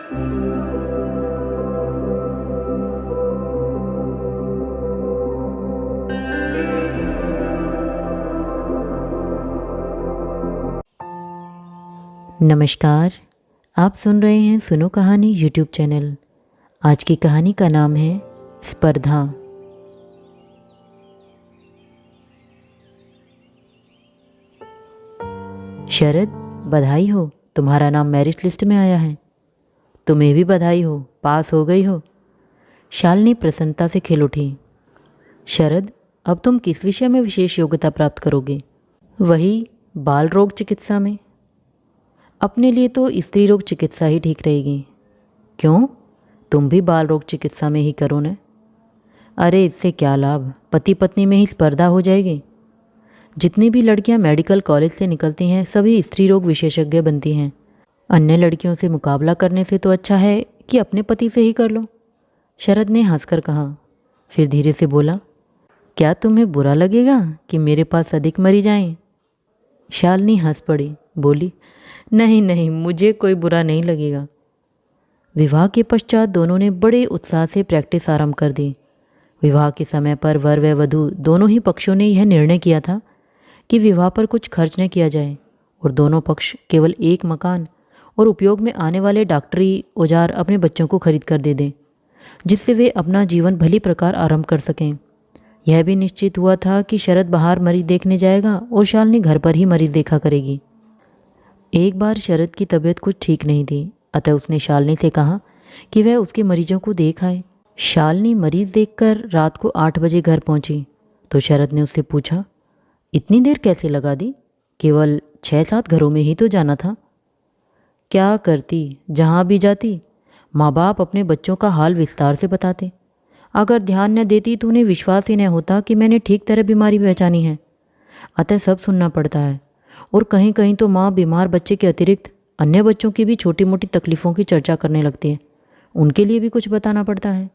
नमस्कार, आप सुन रहे हैं सुनो कहानी यूट्यूब चैनल। आज की कहानी का नाम है स्पर्धा। शरद, बधाई हो, तुम्हारा नाम मेरिट लिस्ट में आया है। तुम्हें भी बधाई हो, पास हो गई हो। शालिनी प्रसन्नता से खिल उठी। शरद, अब तुम किस विषय में विशेष योग्यता प्राप्त करोगे? वही बाल रोग चिकित्सा में। अपने लिए तो स्त्री रोग चिकित्सा ही ठीक रहेगी। क्यों, तुम भी बाल रोग चिकित्सा में ही करो न। अरे इससे क्या लाभ, पति पत्नी में ही स्पर्धा हो जाएगी। जितनी भी लड़कियां मेडिकल कॉलेज से निकलती हैं सभी स्त्री रोग विशेषज्ञ बनती हैं। अन्य लड़कियों से मुकाबला करने से तो अच्छा है कि अपने पति से ही कर लो। शरद ने हंसकर कहा। फिर धीरे से बोला, क्या तुम्हें बुरा लगेगा कि मेरे पास अधिक मरीज आएं? शालिनी हंस पड़ी, बोली, नहीं नहीं, मुझे कोई बुरा नहीं लगेगा। विवाह के पश्चात दोनों ने बड़े उत्साह से प्रैक्टिस आरंभ कर दी। विवाह के समय पर वर व वधू दोनों ही पक्षों ने यह निर्णय किया था कि विवाह पर कुछ खर्च न किया जाए और दोनों पक्ष केवल एक मकान और उपयोग में आने वाले डॉक्टरी औजार अपने बच्चों को खरीद कर दे दें, जिससे वे अपना जीवन भली प्रकार आरंभ कर सकें। यह भी निश्चित हुआ था कि शरद बाहर मरीज देखने जाएगा और शालिनी घर पर ही मरीज देखा करेगी। एक बार शरद की तबीयत कुछ ठीक नहीं थी, अतः उसने शालिनी से कहा कि वह उसके मरीजों को देख आए। शालिनी मरीज देखकर रात को 8 बजे घर पहुंची तो शरद ने उससे पूछा, इतनी देर कैसे लगा दी? केवल 6-7 घरों में ही तो जाना था। क्या करती, जहाँ भी जाती माँ बाप अपने बच्चों का हाल विस्तार से बताते। अगर ध्यान न देती तो उन्हें विश्वास ही न होता कि मैंने ठीक तरह बीमारी पहचानी है। अतः सब सुनना पड़ता है और कहीं कहीं तो माँ बीमार बच्चे के अतिरिक्त अन्य बच्चों की भी छोटी मोटी तकलीफ़ों की चर्चा करने लगती है। उनके लिए भी कुछ बताना पड़ता है।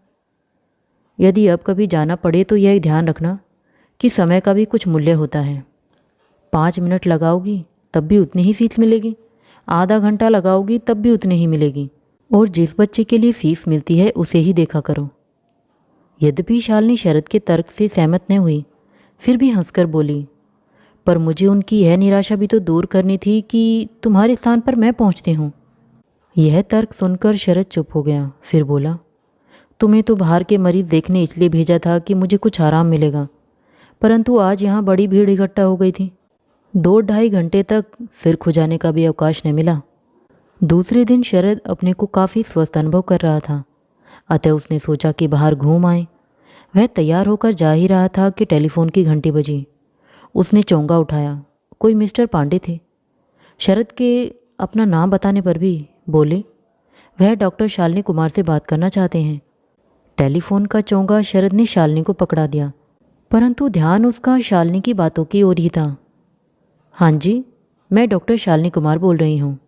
यदि अब कभी जाना पड़े तो यह ध्यान रखना कि समय का भी कुछ मूल्य होता है। 5 मिनट लगाओगी तब भी उतनी ही फीस मिलेगी, आधा घंटा लगाओगी तब भी उतनी ही मिलेगी, और जिस बच्चे के लिए फीस मिलती है उसे ही देखा करो। यद्यपि शालिनी शरद के तर्क से सहमत न हुई, फिर भी हंसकर बोली, पर मुझे उनकी यह निराशा भी तो दूर करनी थी कि तुम्हारे स्थान पर मैं पहुंचती हूँ। यह तर्क सुनकर शरद चुप हो गया। फिर बोला, तुम्हें तो बाहर के मरीज देखने इसलिए भेजा था कि मुझे कुछ आराम मिलेगा, परंतु आज यहाँ बड़ी भीड़ इकट्ठा हो गई थी। 2-2.5 घंटे तक सिर खुजाने का भी अवकाश न मिला। दूसरे दिन शरद अपने को काफ़ी स्वस्थ अनुभव कर रहा था, अतः उसने सोचा कि बाहर घूम आए। वह तैयार होकर जा ही रहा था कि टेलीफोन की घंटी बजी। उसने चोंगा उठाया। कोई मिस्टर पांडे थे। शरद के अपना नाम बताने पर भी बोले, वह डॉक्टर शालिनी कुमार से बात करना चाहते हैं। टेलीफोन का चोंगा शरद ने शालिनी को पकड़ा दिया, परंतु ध्यान उसका शालिनी की बातों की ओर ही था। हाँ जी, मैं डॉक्टर शालिनी कुमार बोल रही हूँ।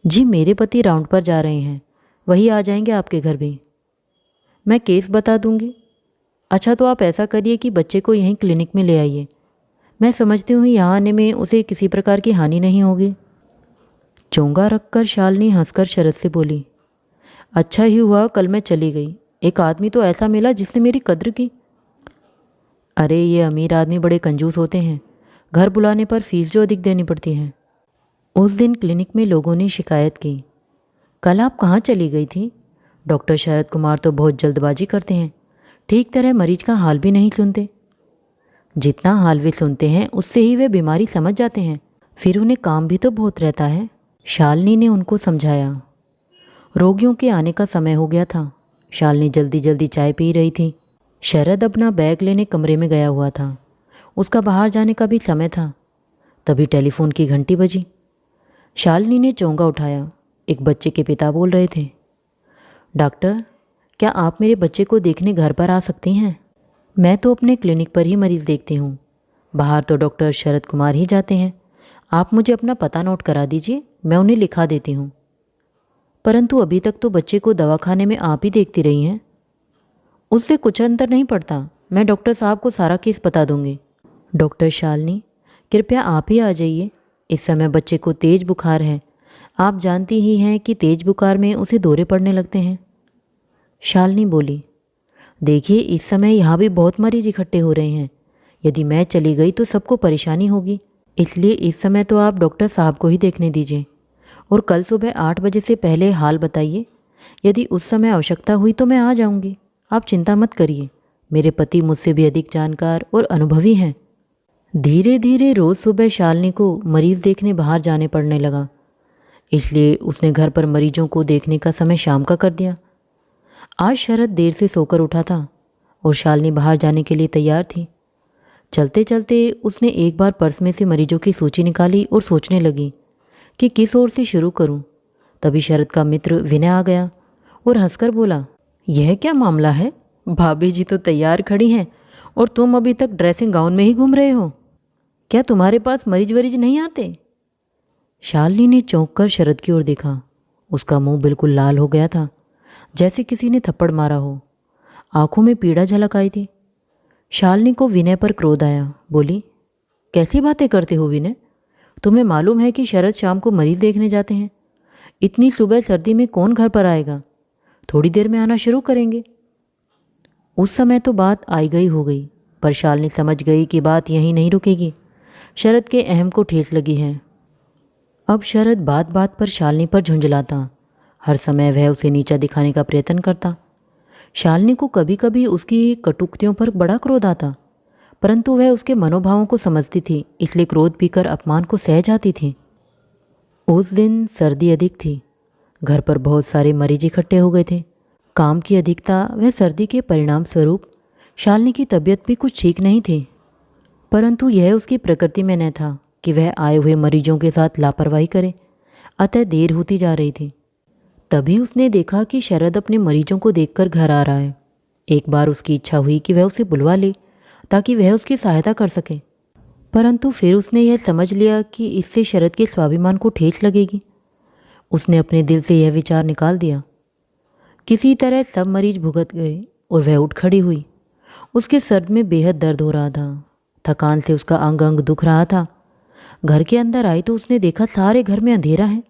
जी, मेरे पति राउंड पर जा रहे हैं, वही आ जाएंगे आपके घर भी। मैं केस बता दूंगी। अच्छा, तो आप ऐसा करिए कि बच्चे को यहीं क्लिनिक में ले आइए। मैं समझती हूँ यहाँ आने में उसे किसी प्रकार की हानि नहीं होगी। चोंगा रखकर शालिनी हंसकर शरद से बोली, अच्छा ही हुआ कल मैं चली गई। एक आदमी तो ऐसा मिला जिसने मेरी कद्र की। अरे ये अमीर आदमी बड़े कंजूस होते हैं, घर बुलाने पर फीस जो अधिक देनी पड़ती है। उस दिन क्लिनिक में लोगों ने शिकायत की, कल आप कहाँ चली गई थी? डॉक्टर शरद कुमार तो बहुत जल्दबाजी करते हैं, ठीक तरह मरीज का हाल भी नहीं सुनते। जितना हाल वे सुनते हैं उससे ही वे बीमारी समझ जाते हैं, फिर उन्हें काम भी तो बहुत रहता है। शालिनी ने उनको समझाया। रोगियों के आने का समय हो गया था। शालिनी जल्दी जल्दी चाय पी रही थी। शरद अपना बैग लेने कमरे में गया हुआ था। उसका बाहर जाने का भी समय था। तभी टेलीफोन की घंटी बजी। शालिनी ने चोंगा उठाया। एक बच्चे के पिता बोल रहे थे, डॉक्टर, क्या आप मेरे बच्चे को देखने घर पर आ सकती हैं? मैं तो अपने क्लिनिक पर ही मरीज़ देखती हूँ, बाहर तो डॉक्टर शरद कुमार ही जाते हैं। आप मुझे अपना पता नोट करा दीजिए, मैं उन्हें लिखा देती हूँ। परंतु अभी तक तो बच्चे को दवाखाने में आप ही देखती रही हैं। उससे कुछ अंतर नहीं पड़ता, मैं डॉक्टर साहब को सारा केस बता दूंगी। डॉक्टर शालिनी, कृपया आप ही आ जाइए। इस समय बच्चे को तेज बुखार है, आप जानती ही हैं कि तेज बुखार में उसे दौरे पड़ने लगते हैं। शालिनी बोली, देखिए इस समय यहाँ भी बहुत मरीज इकट्ठे हो रहे हैं। यदि मैं चली गई तो सबको परेशानी होगी, इसलिए इस समय तो आप डॉक्टर साहब को ही देखने दीजिए और कल सुबह 8 बजे से पहले हाल बताइए। यदि उस समय आवश्यकता हुई तो मैं आ जाऊंगी। आप चिंता मत करिए, मेरे पति मुझसे भी अधिक जानकार और अनुभवी हैं। धीरे धीरे रोज़ सुबह शालिनी को मरीज़ देखने बाहर जाने पड़ने लगा, इसलिए उसने घर पर मरीजों को देखने का समय शाम का कर दिया। आज शरद देर से सोकर उठा था और शालिनी बाहर जाने के लिए तैयार थी। चलते चलते उसने एक बार पर्स में से मरीजों की सूची निकाली और सोचने लगी कि किस ओर से शुरू करूं। तभी शरद का मित्र विनय आ गया और हंसकर बोला, यह क्या मामला है? भाभी जी तो तैयार खड़ी हैं और तुम अभी तक ड्रेसिंग गाउन में ही घूम रहे हो। क्या तुम्हारे पास मरीज वरीज नहीं आते? शालिनी ने चौंक कर शरद की ओर देखा। उसका मुंह बिल्कुल लाल हो गया था, जैसे किसी ने थप्पड़ मारा हो। आंखों में पीड़ा झलक आई थी। शालिनी को विनय पर क्रोध आया। बोली, कैसी बातें करते हो विनय? तुम्हें मालूम है कि शरद शाम को मरीज देखने जाते हैं। इतनी सुबह सर्दी में कौन घर पर आएगा? थोड़ी देर में आना शुरू करेंगे। उस समय तो बात आई गई हो गई, पर शालिनी समझ गई कि बात यहीं नहीं रुकेगी। शरद के अहम को ठेस लगी है। अब शरद बात बात पर शालिनी पर झुंझलाता। हर समय वह उसे नीचा दिखाने का प्रयत्न करता। शालिनी को कभी कभी उसकी कटुक्तियों पर बड़ा क्रोध आता, परंतु वह उसके मनोभावों को समझती थी, इसलिए क्रोध पीकर अपमान को सह जाती थी। उस दिन सर्दी अधिक थी। घर पर बहुत सारे मरीज इकट्ठे हो गए थे। काम की अधिकता व सर्दी के परिणाम स्वरूप शालिनी की तबीयत भी कुछ ठीक नहीं थी, परंतु यह उसकी प्रकृति में न था कि वह आए हुए मरीजों के साथ लापरवाही करे। अतः देर होती जा रही थी। तभी उसने देखा कि शरद अपने मरीजों को देखकर घर आ रहा है। एक बार उसकी इच्छा हुई कि वह उसे बुलवा ले ताकि वह उसकी सहायता कर सके, परंतु फिर उसने यह समझ लिया कि इससे शरद के स्वाभिमान को ठेस लगेगी। उसने अपने दिल से यह विचार निकाल दिया। किसी तरह सब मरीज भुगत गए और वह उठ खड़ी हुई। उसके सर में बेहद दर्द हो रहा था। थकान से उसका अंग अंग दुख रहा था। घर के अंदर आई तो उसने देखा सारे घर में अंधेरा है।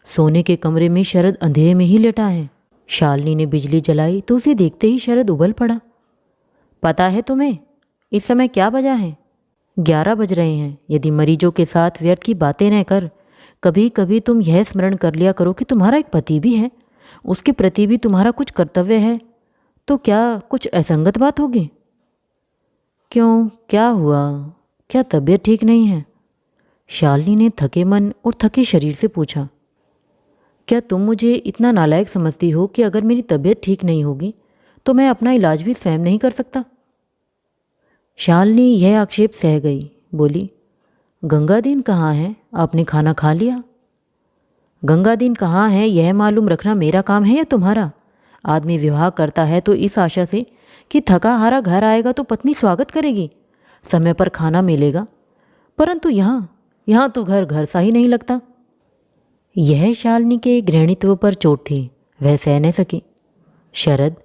सोने के कमरे में शरद अंधेरे में ही लेटा है। शालिनी ने बिजली जलाई तो उसे देखते ही शरद उबल पड़ा। पता है तुम्हें इस समय क्या बजा है? 11 बज रहे हैं। यदि मरीजों के साथ व्यर्थ की बातें न कर, कभी कभी तुम यह स्मरण कर लिया करो कि तुम्हारा एक पति भी है, उसके प्रति भी तुम्हारा कुछ कर्तव्य है, तो क्या कुछ असंगत बात होगी? क्यों, क्या हुआ? क्या तबीयत ठीक नहीं है? शालिनी ने थके मन और थके शरीर से पूछा। क्या तुम मुझे इतना नालायक समझती हो कि अगर मेरी तबीयत ठीक नहीं होगी तो मैं अपना इलाज भी स्वयं नहीं कर सकता? शालिनी यह आक्षेप सह गई। बोली, गंगादीन कहाँ है? आपने खाना खा लिया? गंगादीन कहाँ है यह मालूम रखना मेरा काम है या तुम्हारा? आदमी विवाह करता है तो इस आशा से कि थका हारा घर आएगा तो पत्नी स्वागत करेगी, समय पर खाना मिलेगा, परंतु यहाँ तो घर घर सा ही नहीं लगता। यह शालिनी के गृहिणीत्व पर चोट थी। वह सह न सकी। शरद,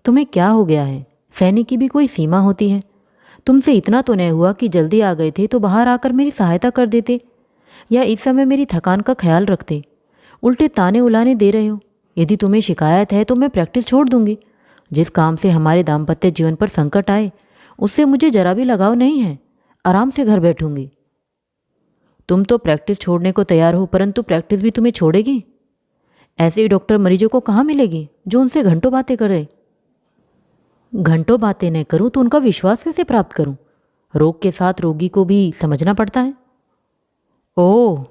तुम्हें क्या हो गया है? सहने की भी कोई सीमा होती है। तुमसे इतना तो नहीं हुआ कि जल्दी आ गए थे तो बाहर आकर मेरी सहायता कर देते या इस समय मेरी थकान का ख्याल रखते। उल्टे ताने उलाने दे रहे हो। यदि तुम्हें शिकायत है तो मैं प्रैक्टिस छोड़ दूंगी। जिस काम से हमारे दाम्पत्य जीवन पर संकट आए उससे मुझे जरा भी लगाव नहीं है। आराम से घर बैठूंगी। तुम तो प्रैक्टिस छोड़ने को तैयार हो, परंतु प्रैक्टिस भी तुम्हें छोड़ेगी? ऐसे ही डॉक्टर मरीजों को कहाँ मिलेगी जो उनसे घंटों बातें करे? घंटों बातें न करूं तो उनका विश्वास कैसे प्राप्त करूं? रोग के साथ रोगी को भी समझना पड़ता है। ओह,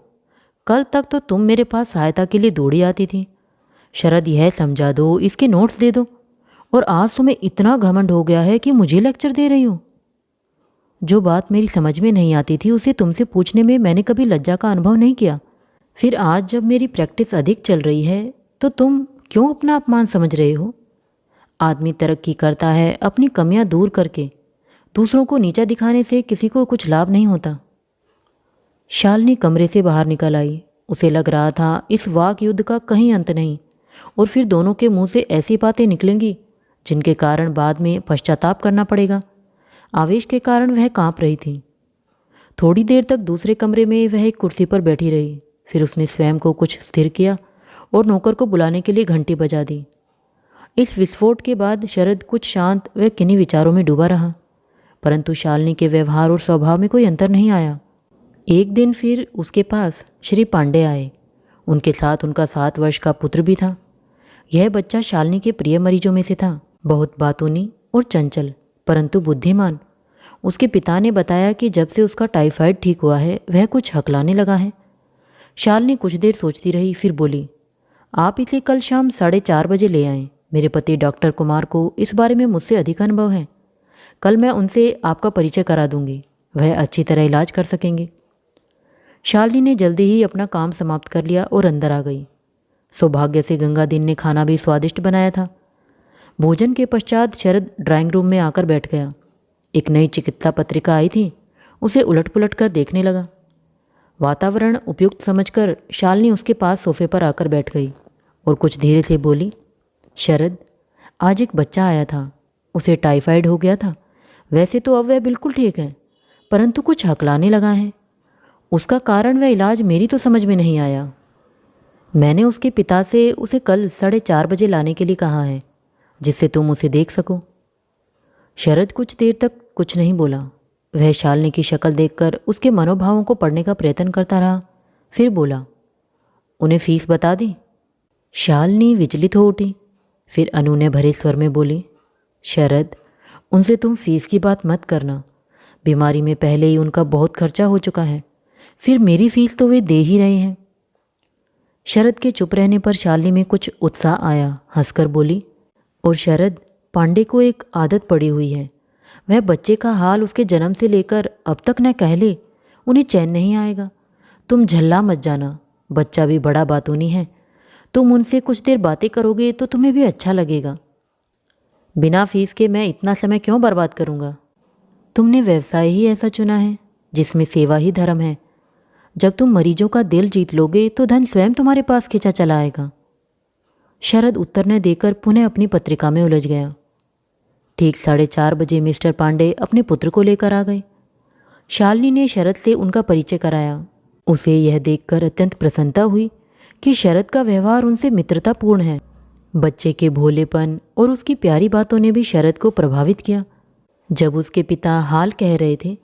कल तक तो तुम मेरे पास सहायता के लिए दौड़ी आती थी। शरद, यह समझा दो, इसके नोट्स दे दो, और आज तुम्हें इतना घमंड हो गया है कि मुझे लेक्चर दे रही हो। जो बात मेरी समझ में नहीं आती थी उसे तुमसे पूछने में मैंने कभी लज्जा का अनुभव नहीं किया। फिर आज जब मेरी प्रैक्टिस अधिक चल रही है तो तुम क्यों अपना अपमान समझ रहे हो? आदमी तरक्की करता है अपनी कमियां दूर करके। दूसरों को नीचा दिखाने से किसी को कुछ लाभ नहीं होता। शालिनी कमरे से बाहर निकल आई। उसे लग रहा था इस वाक युद्ध का कहीं अंत नहीं, और फिर दोनों के मुंह से ऐसी बातें निकलेंगी जिनके कारण बाद में पश्चाताप करना पड़ेगा। आवेश के कारण वह कांप रही थी। थोड़ी देर तक दूसरे कमरे में वह एक कुर्सी पर बैठी रही। फिर उसने स्वयं को कुछ स्थिर किया और नौकर को बुलाने के लिए घंटी बजा दी। इस विस्फोट के बाद शरद कुछ शांत व किन्हीं विचारों में डूबा रहा, परंतु शालिनी के व्यवहार और स्वभाव में कोई अंतर नहीं आया। एक दिन फिर उसके पास श्री पांडे आए। उनके साथ उनका 7 वर्ष का पुत्र भी था। यह बच्चा शालिनी के प्रिय मरीजों में से था, बहुत बातूनी और चंचल, परंतु बुद्धिमान। उसके पिता ने बताया कि जब से उसका टाइफाइड ठीक हुआ है वह कुछ हकलाने लगा है। शालिनी कुछ देर सोचती रही, फिर बोली, आप इसे कल शाम 4:30 बजे ले आएं। मेरे पति डॉक्टर कुमार को इस बारे में मुझसे अधिक अनुभव है। कल मैं उनसे आपका परिचय करा दूंगी, वह अच्छी तरह इलाज कर सकेंगे। शालिनी ने जल्दी ही अपना काम समाप्त कर लिया और अंदर आ गई। सौभाग्य से गंगादीन ने खाना भी स्वादिष्ट बनाया था। भोजन के पश्चात शरद ड्राइंग रूम में आकर बैठ गया। एक नई चिकित्सा पत्रिका आई थी, उसे उलट पुलट कर देखने लगा। वातावरण उपयुक्त समझकर शालिनी उसके पास सोफे पर आकर बैठ गई और कुछ धीरे से बोली, शरद, आज एक बच्चा आया था, उसे टाइफाइड हो गया था। वैसे तो अब वह बिल्कुल ठीक है, परंतु कुछ हकलाने लगा है। उसका कारण व इलाज मेरी तो समझ में नहीं आया। मैंने उसके पिता से उसे कल 4:30 बजे लाने के लिए कहा है, जिससे तुम उसे देख सको। शरद कुछ देर तक कुछ नहीं बोला। वह शालिनी की शक्ल देखकर उसके मनोभावों को पढ़ने का प्रयत्न करता रहा, फिर बोला, उन्हें फीस बता दी। शालिनी विचलित हो उठी, फिर अनूने भरे स्वर में बोली, शरद, उनसे तुम फीस की बात मत करना। बीमारी में पहले ही उनका बहुत खर्चा हो चुका है, फिर मेरी फीस तो वे दे ही रहे हैं। शरद के चुप रहने पर शालिनी में कुछ उत्साह आया, हंसकर बोली, और शरद, पांडे को एक आदत पड़ी हुई है। वह बच्चे का हाल उसके जन्म से लेकर अब तक न कह ले, उन्हें चैन नहीं आएगा। तुम झल्ला मत जाना, बच्चा भी बड़ा बातूनी है। तुम उनसे कुछ देर बातें करोगे तो तुम्हें भी अच्छा लगेगा। बिना फीस के मैं इतना समय क्यों बर्बाद करूँगा? तुमने व्यवसाय ही ऐसा चुना है जिसमें सेवा ही धर्म है। जब तुम मरीजों का दिल जीत लोगे तो धन स्वयं तुम्हारे पास खींचा चला आएगा। शरद उत्तर न देकर पुनः अपनी पत्रिका में उलझ गया। ठीक 4:30 बजे मिस्टर पांडे अपने पुत्र को लेकर आ गए। शालिनी ने शरद से उनका परिचय कराया। उसे यह देखकर अत्यंत प्रसन्नता हुई कि शरद का व्यवहार उनसे मित्रतापूर्ण है। बच्चे के भोलेपन और उसकी प्यारी बातों ने भी शरद को प्रभावित किया। जब उसके पिता हाल कह रहे थे,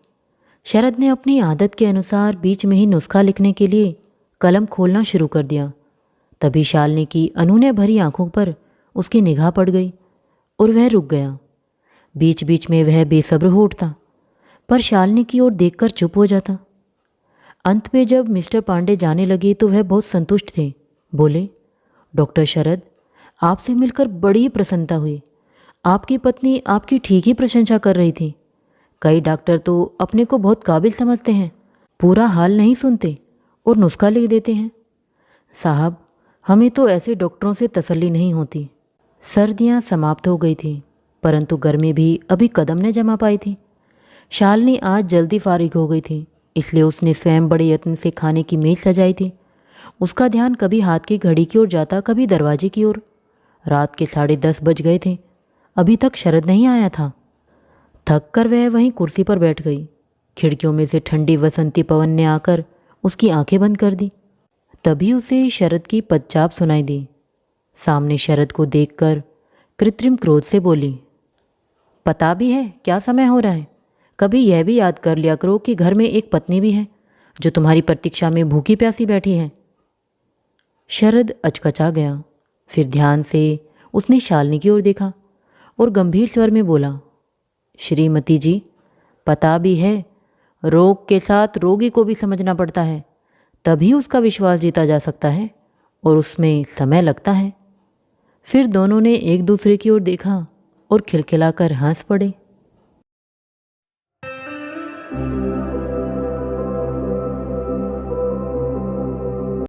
शरद ने अपनी आदत के अनुसार बीच में ही नुस्खा लिखने के लिए कलम खोलना शुरू कर दिया। तभी शालिनी की अनूने भरी आंखों पर उसकी निगाह पड़ गई और वह रुक गया। बीच बीच में वह बेसब्र हो उठता, पर शालिनी की ओर देखकर चुप हो जाता। अंत में जब मिस्टर पांडे जाने लगे तो वह बहुत संतुष्ट थे। बोले, डॉक्टर शरद, आपसे मिलकर बड़ी ही प्रसन्नता हुई। आपकी पत्नी आपकी ठीक ही प्रशंसा कर रही थी। कई डॉक्टर तो अपने को बहुत काबिल समझते हैं, पूरा हाल नहीं सुनते और नुस्खा लिख देते हैं। साहब, हमें तो ऐसे डॉक्टरों से तसल्ली नहीं होती। सर्दियां समाप्त हो गई थी, परंतु गर्मी भी अभी कदम न जमा पाई थी। शालिनी आज जल्दी फारिग हो गई थी, इसलिए उसने स्वयं बड़े यत्न से खाने की मेज सजाई थी। उसका ध्यान कभी हाथ की घड़ी की ओर जाता, कभी दरवाजे की ओर। रात के 10:30 बज गए थे, अभी तक शरद नहीं आया था। थक कर वह वहीं कुर्सी पर बैठ गई। खिड़कियों में से ठंडी वसंती पवन ने आकर उसकी आंखें बंद कर दी। तभी उसे शरद की पदचाप सुनाई दी। सामने शरद को देखकर कृत्रिम क्रोध से बोली, पता भी है क्या समय हो रहा है? कभी यह भी याद कर लिया करो कि घर में एक पत्नी भी है जो तुम्हारी प्रतीक्षा में भूखी प्यासी बैठी है। शरद अचकचा गया, फिर ध्यान से उसने शालिनी की ओर देखा और गंभीर स्वर में बोला, श्रीमती जी, पता भी है, रोग के साथ रोगी को भी समझना पड़ता है, तभी उसका विश्वास जीता जा सकता है और उसमें समय लगता है। फिर दोनों ने एक दूसरे की ओर देखा और खिलखिलाकर हंस पड़े।